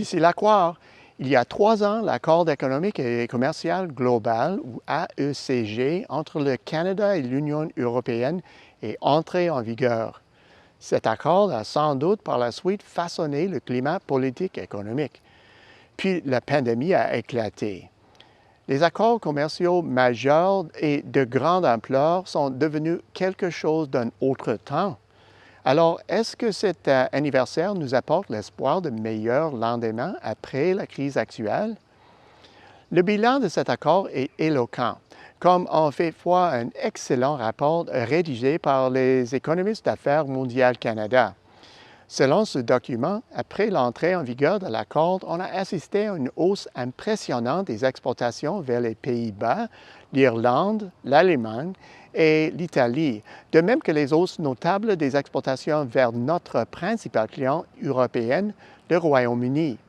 Difficile à croire. Il y a 3 ans, l'accord économique et commercial global, ou AECG, entre le Canada et l'Union européenne est entré en vigueur. Cet accord a sans doute par la suite façonné le climat politique et économique. Puis la pandémie a éclaté. Les accords commerciaux majeurs et de grande ampleur sont devenus quelque chose d'un autre temps. Alors, est-ce que cet anniversaire nous apporte l'espoir de meilleurs lendemains après la crise actuelle? Le bilan de cet accord est éloquent, comme en fait foi un excellent rapport rédigé par les économistes d'affaires Mondial Canada. Selon ce document, après l'entrée en vigueur de l'accord, on a assisté à une hausse impressionnante des exportations vers les Pays-Bas, l'Irlande, l'Allemagne et l'Italie, de même que les hausses notables des exportations vers notre principal client européen, le Royaume-Uni.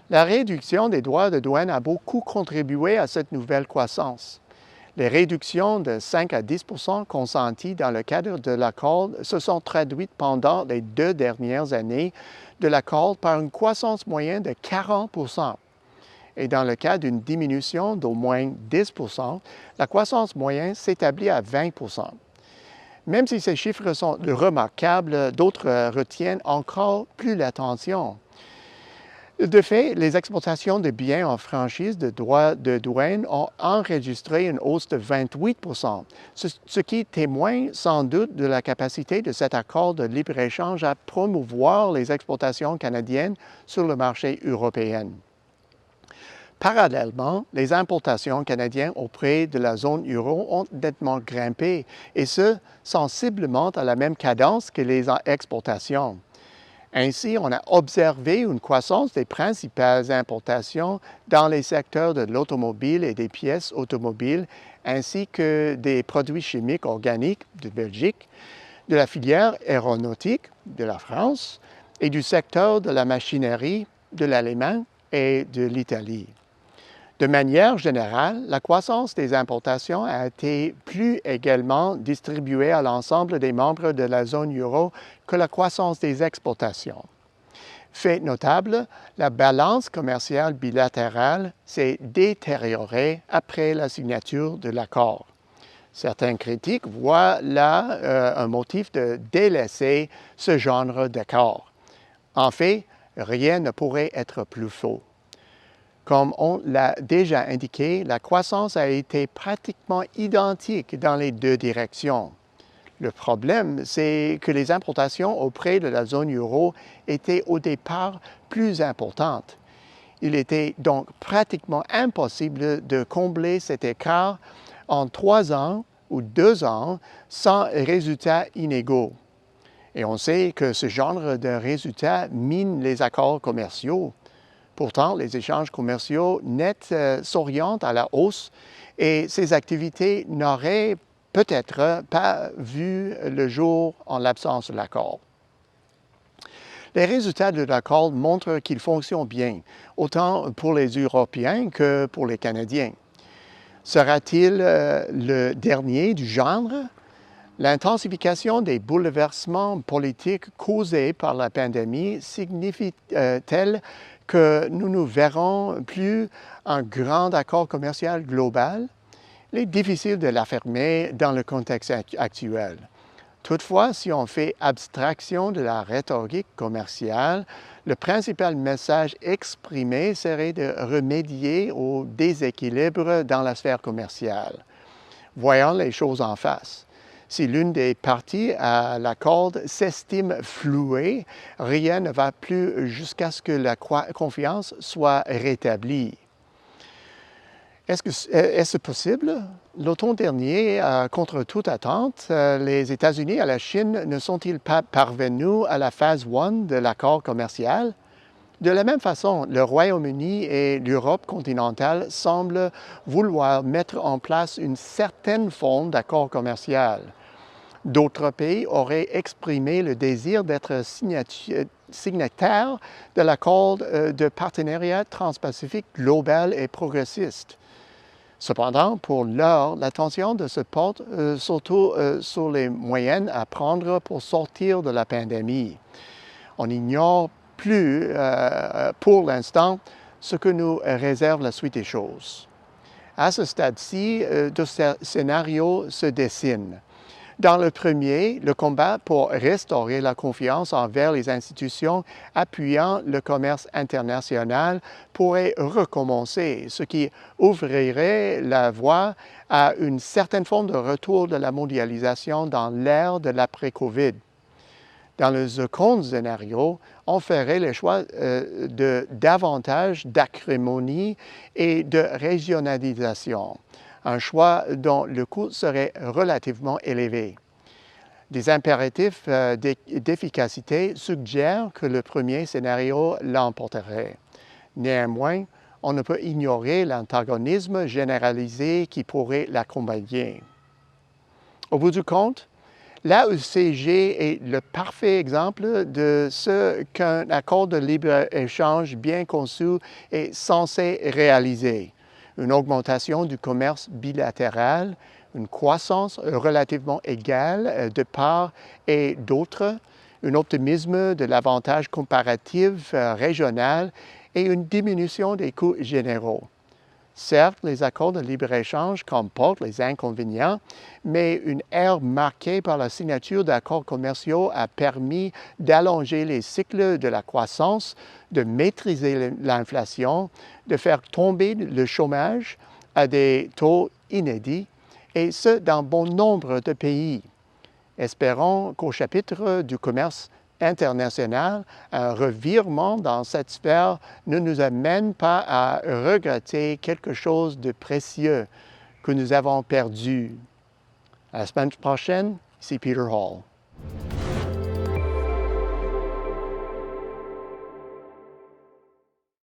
La réduction des droits de douane a beaucoup contribué à cette nouvelle croissance. Les réductions de 5 à 10 consenties dans le cadre de l'accord se sont traduites pendant les 2 dernières années de l'accord par une croissance moyenne de 40 et dans le cas d'une diminution d'au moins 10 la croissance moyenne s'établit à 20 Même si ces chiffres sont remarquables, d'autres retiennent encore plus l'attention. De fait, les exportations de biens en franchise de droits de douane ont enregistré une hausse de 28 ce qui témoigne sans doute de la capacité de cet accord de libre-échange à promouvoir les exportations canadiennes sur le marché européen. Parallèlement, les importations canadiennes auprès de la zone euro ont nettement grimpé, et ce, sensiblement à la même cadence que les exportations. Ainsi, on a observé une croissance des principales importations dans les secteurs de l'automobile et des pièces automobiles, ainsi que des produits chimiques organiques de Belgique, de la filière aéronautique de la France et du secteur de la machinerie de l'Allemagne et de l'Italie. De manière générale, la croissance des importations a été plus également distribuée à l'ensemble des membres de la zone euro que la croissance des exportations. Fait notable, la balance commerciale bilatérale s'est détériorée après la signature de l'accord. Certains critiques voient là un motif de délaisser ce genre d'accord. En fait, rien ne pourrait être plus faux. Comme on l'a déjà indiqué, la croissance a été pratiquement identique dans les 2 directions. Le problème, c'est que les importations auprès de la zone euro étaient au départ plus importantes. Il était donc pratiquement impossible de combler cet écart en 3 ans ou 2 ans sans résultats inégaux. Et on sait que ce genre de résultats mine les accords commerciaux. Pourtant, les échanges commerciaux nets s'orientent à la hausse et ces activités n'auraient peut-être pas vu le jour en l'absence de l'accord. Les résultats de l'accord montrent qu'il fonctionne bien, autant pour les Européens que pour les Canadiens. Sera-t-il le dernier du genre? L'intensification des bouleversements politiques causés par la pandémie signifie-t-elle que nous ne verrons plus un grand accord commercial global? Il est difficile de l'affirmer dans le contexte actuel. Toutefois, si on fait abstraction de la rhétorique commerciale, le principal message exprimé serait de remédier au déséquilibre dans la sphère commerciale. Voyons les choses en face. Si l'une des parties à l'accord s'estime flouée, rien ne va plus jusqu'à ce que la confiance soit rétablie. Est-ce possible? L'automne dernier, contre toute attente, les États-Unis et la Chine ne sont-ils pas parvenus à la phase 1 de l'accord commercial? De la même façon, le Royaume-Uni et l'Europe continentale semblent vouloir mettre en place une certaine forme d'accord commercial. D'autres pays auraient exprimé le désir d'être signataires de l'accord de partenariat transpacifique global et progressiste. Cependant, pour l'heure, l'attention se porte surtout sur les moyens à prendre pour sortir de la pandémie. On ignore plus, pour l'instant, ce que nous réserve la suite des choses. À ce stade-ci, deux scénarios se dessinent. Dans le premier, le combat pour restaurer la confiance envers les institutions appuyant le commerce international pourrait recommencer, ce qui ouvrirait la voie à une certaine forme de retour de la mondialisation dans l'ère de l'après-COVID. Dans le second scénario, on ferait le choix de davantage d'acrimonie et de régionalisation, un choix dont le coût serait relativement élevé. Des impératifs d'efficacité suggèrent que le premier scénario l'emporterait. Néanmoins, on ne peut ignorer l'antagonisme généralisé qui pourrait l'accompagner. Au bout du compte, l'AECG est le parfait exemple de ce qu'un accord de libre-échange bien conçu est censé réaliser. Une augmentation du commerce bilatéral, une croissance relativement égale de part et d'autre, un optimisme de l'avantage comparatif régional et une diminution des coûts généraux. Certes, les accords de libre-échange comportent les inconvénients, mais une ère marquée par la signature d'accords commerciaux a permis d'allonger les cycles de la croissance, de maîtriser l'inflation, de faire tomber le chômage à des taux inédits, et ce, dans bon nombre de pays. Espérons qu'au chapitre du commerce international, un revirement dans cette sphère ne nous amène pas à regretter quelque chose de précieux que nous avons perdu. À la semaine prochaine, ici Peter Hall.